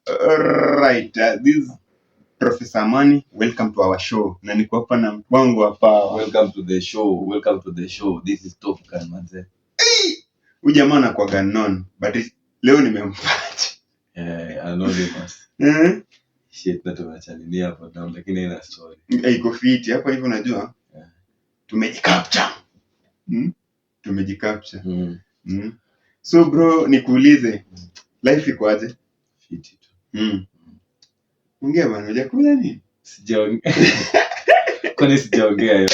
Right, this is Professor Mani. Welcome to our show. Na niko hapa na mwangu hapa. Welcome to the show. This is Top Gun manze. Huyu jamaa anakuwa non, but leo nimempata. I know you must. Shit, na tunachani hapo down lakini ina story. Iko fit hapa hivi unajua? Tumejicapture. Tumejicapture. So bro, nikuulize. Life iko aje? Fit tu. Ongea bana, hujakula nini? Sijaongea. Kwani sijaongea hiyo?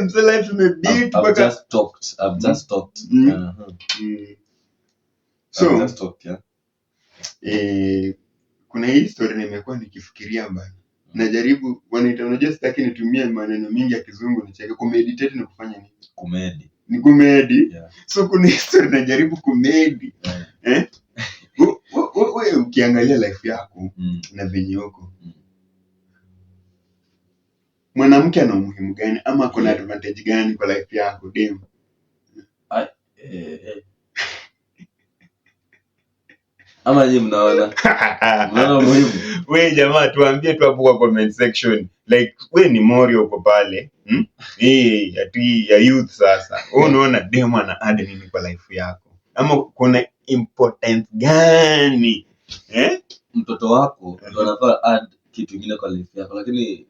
Mse life imebeat I've just talked. So, I've just talked, yeah. Kuna hii story nimekuwa nikifikiria bana. Najaribu unajua sitaki nitumie maneno mingi ya kizungu nicheke. Kumeditate ni kufanya nini? Comedy. Ni comedy. Yeah. So kuna hii story najaribu comedy. Wewe ukiangalia life yako na venye uko. Mwanamke ana umuhimu gani ama kuna advantage gani kwa life yako dem? Ama nyinyi mnaona muhimu? Wewe jamaa tuambie tu hapo kwa comment section. Like wewe ni Morio uko pale. Ati ya youth sasa. Wewe unaona dem ana add nini kwa life yako? Ama kuna importance gani? Mtoto wako ndio anafaa add kitu kingine kwa life yako, lakini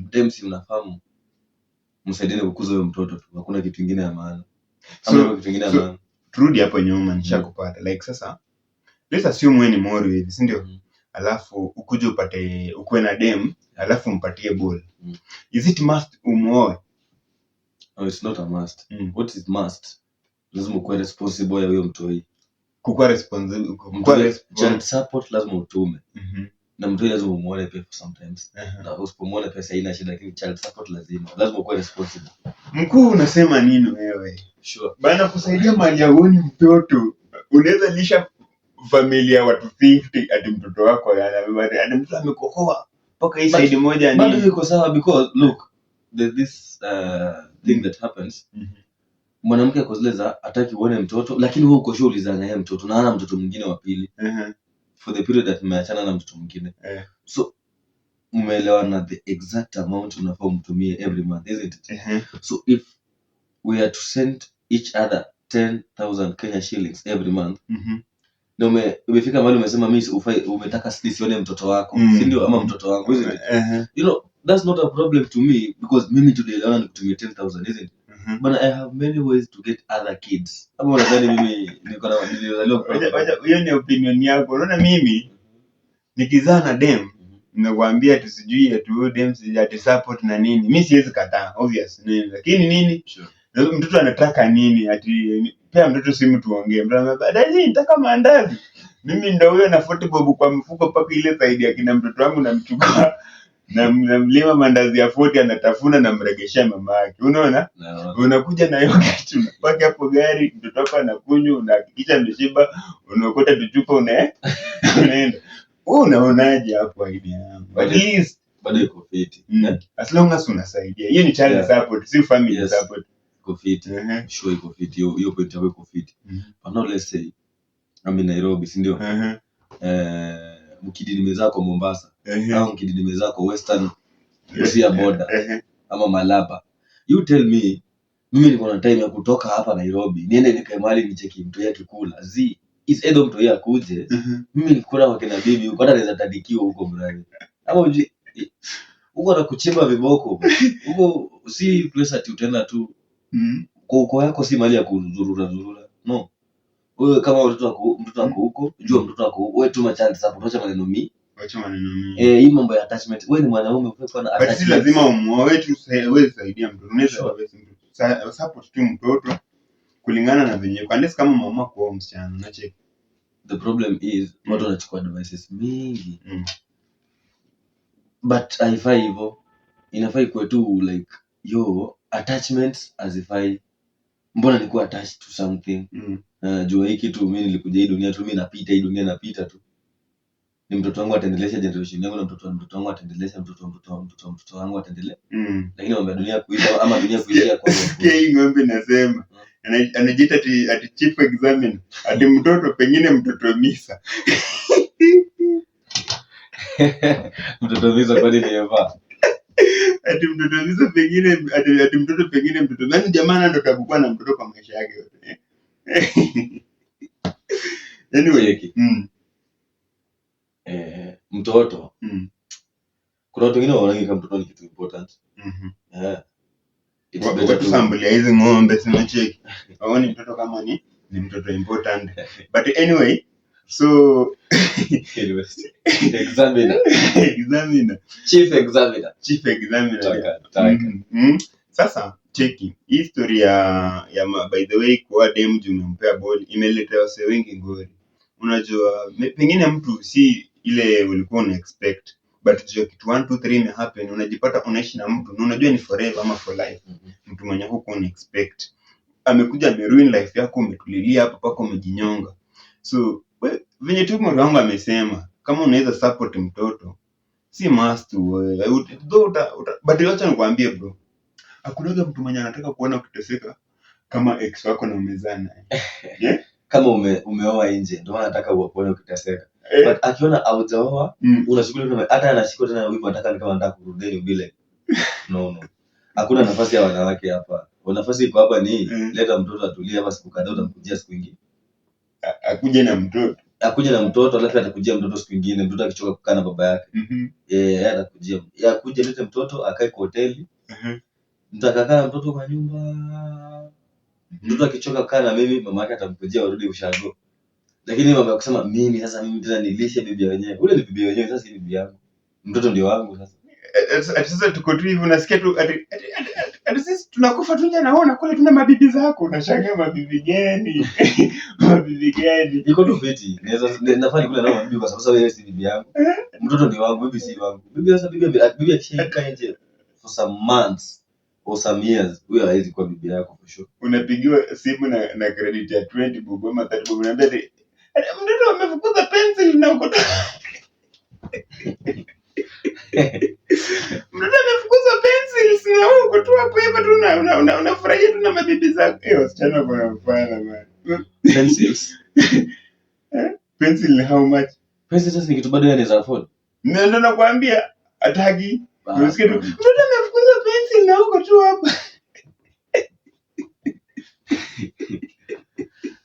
dem si unafahamu msaidie kukuza huyo mtoto tu. Hakuna kitu kingine ya maana. Kitu kingine ya maana. Turudi hapo nyuma nishakupata. Like sasa let's assume wewe ni Morio hivi, si ndio? Alafu ukuje ukue na dem, alafu mpatie ball. Is it must umuoe? No, it's not a must. What is must? Lazima ukuwe responsible ya huyo mtoi. Kukuwa responsible, child support lazima utume. Na mtoi lazima umuone pia sometimes. Na usipomuone pesa haina shida, lakini child support lazima ukuwe responsible. Mkuu unasema nini wewe? Sure. Bana kusaidia mali ya huoni mtoto. Unaweza lisha familia watu 50 ati mtoto wako ana mtu amekohoa mpaka hii side moja ni. Bado iko sawa because look, there's this thing that happens. Mwanamke akozleza hataki uone mtoto, lakini wewe uko sure ulizana naye mtoto na ana mtoto mwingine wa pili. For the period that mmeachana na mtoto mwingine. So umeelewana the exact amount unafaa mtumie every month, isn't it? So if we are to send each other 10,000 Kenya shillings every month, na umefika mahali umesema mimi umetaka sione mtoto wako, si ndio? Ama mtoto wangu, isn't it? You know, that's not a problem to me because mimi tulielewana nikutumie 10,000, isn't it? But I have many ways to get other kids. Ama unadhani mimi niko na nilizaliwa hiyo ni opinion yako. Unaona mimi nikizaa na dem ninakwambia tusijui atu dem ati support na nini. Mimi siwezi kataa obvious nini. Lakini nini? Sure. Mtoto anataka nini? Ati pia mtoto simu tuongee. Mtoto baadaye nitaka maandazi. Mimi ndio huyo na 40 bob kwa mfuko paka ile side ya kina mtoto wangu namchukua na mlima mandazi ya 40 anatafuna na mregeshia mama yake. Unaona? Unakuja na yogurt unapaka hapo gari, mtoto wako anakunywa, unahakikisha ameshiba, unaokota tuchupa unaenda. Unaonaje hapo idea yangu? At least bado iko fit. As long as unasaidia. Hiyo ni child support, si family support. Iko fit. Sure iko fit. Hiyo point yako iko fit. But now let's say I'm in Nairobi, si ndio? Mkidini mezako Mombasa. Au mkidini mezako Western Busia border ama Malaba. You tell me, mimi niko na time ya kutoka hapa Nairobi niende nikae mahali nicheki mtu yake kula. Is either mtu yake akuje, mimi nikula kwa kina bibi huko, hata naweza tadikiwa huko brani. Ama huko na kuchimba viboko. Huko si place ati utaenda tu. Kwa uko yako si mahali ya kuzurura. No. Wewe kama mtoto wako huko, jua mtoto wako wewe tu child support, acha maneno mingi. Hii mambo ya attachment. Wewe ni mwanaume uko na attachment. Basi lazima umuoe tu wewe saidia mtoto. Unaweza support tu mtoto kulingana na venye. Kwa nini kama mama kwa msichana unacheki? The problem is watu wanachukua devices mingi. But haifai hivyo. Inafai kuwe tu like attachments azifai. Mbona nikuwa attached to something? Jua hiki tu mimi nilikuja hii dunia tu, mimi napita hii dunia napita tu. Ni mtoto wangu ataendelesha generation yangu na mtoto wangu ataendelesha mtoto wangu ataendelea. Lakini mambo ya dunia kuisha ama dunia kuishia kwa hii ng'ombe nasema anajiita ati chief examiner, ati mtoto pengine mtoto Misa. Mtoto Misa kwani ni Eva? Ati mtoto Misa pengine ati mtoto pengine mtoto. Nani jamaa ndo takuwa na mtoto kwa maisha yake yote. Anyway, mtoto. Kuna watu wengine wanaona kama mtoto ni kitu important. Watu sambulia hizi ng'ombe sinacheki. Waone mtoto kama ni mtoto important. But anyway, so examiner. Chief examiner. Sasa cheki history ya by the way kwa dem umempea ball imeleta wase wengi ngori. Unajua pengine mtu si ile ulikuwa una expect, but jo kitu 1 2 3 ime happen, unajipata unaishi na mtu na unajua ni forever ama for life. Mtu mwenye huko una expect amekuja ameruin life yako, umetulilia hapo pako umejinyonga. So venye tu mmoja wangu amesema kama unaweza support mtoto si must but acha nikwambie bro, hakuna mtu mwenye anataka kuona ukiteseka kama ex wako na umezana. Yeah? Kama umeoa nje ndio anataka uone ukiteseka. But akiona haujaoa unashukuru hata anashika tena hivyo, anataka ni kama anataka kurudeni bila. No. Hakuna nafasi ya wanawake hapa. Nafasi iko hapa ni leta mtoto atulie hapa siku kadhaa, utamkujia siku nyingine. Akuje na mtoto alafu atakujia mtoto siku nyingine, mtoto akichoka kukaa na baba yake. Atakujia. Akuje lete mtoto akae kwa hoteli. Mtakakaa na mtoto kwa nyumba. Mtoto akichoka kukaa na mimi, mama yake atamkujia warudi ushago. Lakini mama kusema mimi tena nilishe bibi wenyewe. Ule ni bibi wenyewe, sasa si bibi yangu. Mtoto ndio wangu sasa. Sasa tuko tu hivi unasikia tu ati sisi tunakufa tu naona kule tuna mabibi zako, unashangaa mabibi gani? Mabibi gani? Iko tu fiti. Nafanya kule na mabibi kwa sababu wewe si bibi yangu. Mtoto ni wangu, bibi si wangu. Bibi sasa bibi akishika nje for some months or some years, huyo hawezi kuwa bibi yako for sure. Unapigiwa simu na credit ya 20 bob ama 30 bob, unaambia mtoto amefukuza pencil na uko mtoto amefukuza pencils na uko tu hapo hivyo tu unafurahia tu na mabibi zako. Wasichana kwa mfano man. Pencils. Pencil ni how much? Pencils ni kitu bado anaweza afford. Ndio nakwambia ataki. Unasikia tu mtoto amefukuza pencil na uko tu hapo.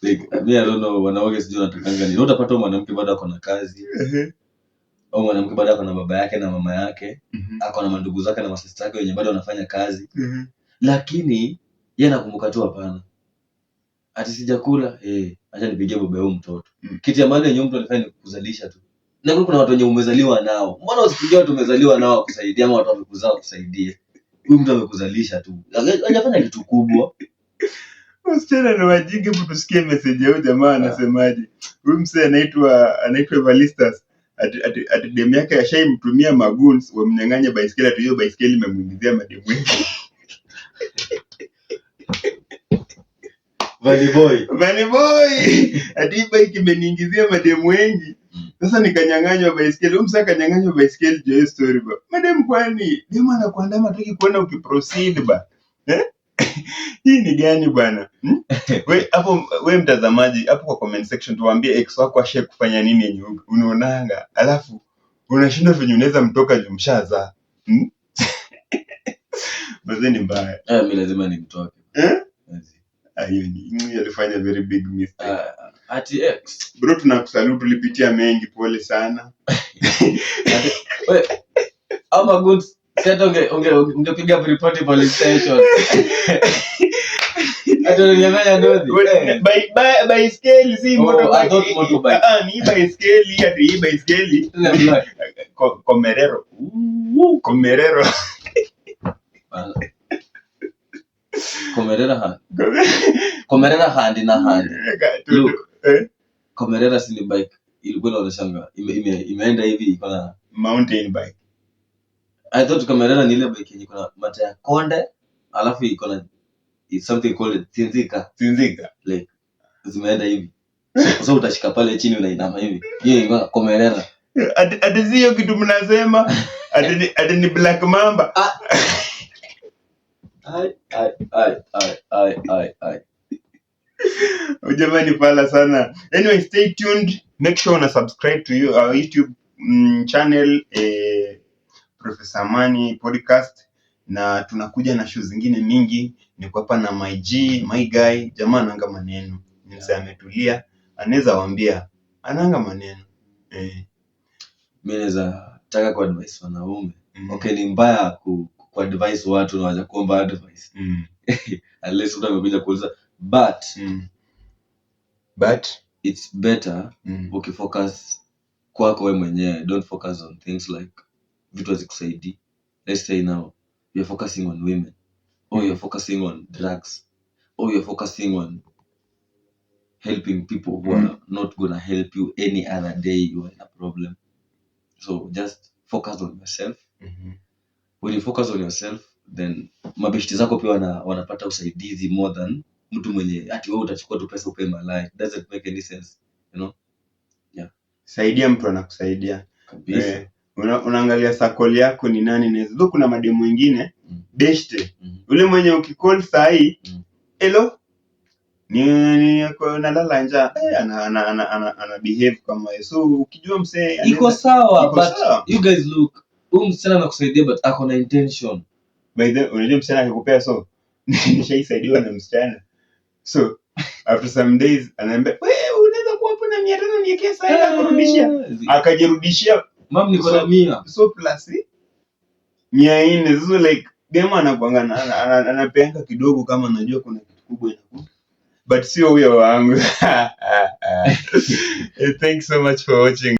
Like I don't know, wanawake sijui wanatakanga nini. Utapata mwanamke bado ako na kazi. Au mwanamke bado ako na baba yake na mama yake, ako na mandugu zake na masista yake wenye bado wanafanya kazi. Lakini yeye anakumbuka tu hapana. Ati sijakula, acha nipigie baba yao mtoto. Kitu ya maana yenyewe mtu anafanya ni kuzalisha tu. Na kuna watu wenye umezaliwa nao. Mbona usipigie watu umezaliwa nao kusaidia ama watu wamekuzaa kusaidia? Huyu mtu amekuzalisha tu. Hajafanya kitu kubwa. Msichana na wajinga, mtu tusikie message yao jamaa anasemaje. Huyu msee anaitwa Valistas. Ati demu yake ashaimtumia maguns wamnyang'anya baiskeli, ati hiyo baiskeli imemuingizia mademu wengi. Valley boy. Ati bike imeniingizia mademu wengi. Sasa nikanyang'anywa baiskeli. Huyu msaka kanyang'anywa baiskeli je story ba. Mademu kwani demu anakuandama hataki kuona ukiproceed ba. Hii ni gani bwana? Wewe mtazamaji hapo kwa comment section tuambie ex wako ashe kufanya nini yenye unaonanga. Alafu unashindwa venye unaweza mtoka jumshaza. Baze ni mbaya. Mimi lazima nimtoke. Hiyo ni alifanya very big mistake. Ati ex. Bro tunakusalute, tulipitia mengi, pole sana. Wewe ama good set ungepiga report police station. Ati nyang'anya ndozi. Baiskeli si motorbike. Ni baiskeli, ati hii baiskeli. Komerero. Komerera hand na hand. Look. Komerera si bike. Ilikuwa inaonyeshanga imeenda hivi iko na mountain bike. I thought Komerera ni ile bike yenye kuna mata ya konde, alafu iko na it's something called tinzika. Like zimeenda hivi. Sasa utashika pale chini unainama hivi. Hiyo ingana Komerera. Ati sio kitu mnasema. Ati ni Black Mamba. Ai. Ujamani pala sana. Anyway, stay tuned. Make sure una subscribe to our YouTube channel Professor Amani Podcast, na tunakuja na show zingine mingi. Niko hapa na my guy, jamaa ananga maneno. Msa ametulia, anaweza waambia ananga maneno. Mimi naweza taka kwa advice wanaume. Okay, ni mbaya ku advise watu na waje kuomba advice. Unless mtu amekuja kuuliza, but it's better ukifocus kwako wewe mwenyewe. Don't focus on things like vitu hazikusaidia. Let's say now you're focusing on women, or you're focusing on drugs, or you're focusing on helping people who are not gonna help you any other day you are in a problem. So just focus on yourself. When you focus on yourself, then mabeshti zako pia wanapata usaidizi more than mtu mwenye ati wewe utachukua tu pesa upe malai. Doesn't make any sense, you know? Yeah. Saidia mtu anakusaidia. Kabisa. Unaangalia circle yako ni nani naweza. Kuna mademu wengine beshte. Ule mwenye ukicall sahi, hello? Ni nalala njaa. Ana behave kama hiyo. So ukijua msee iko sawa, but you guys look, msichana anakusaidia but ako na intention. By the unajua msichana akikupea so nishaisaidiwa na msichana. So after some days anaambia wewe unaweza kuwa hapo na 500 niekea sasa kurudishia. Akajirudishia mama niko na 100. So plus 400. So like demo anakuanga anapeanga kidogo kama anajua kuna kitu kubwa inakuja. But sio huyo wangu. Thanks so much for watching.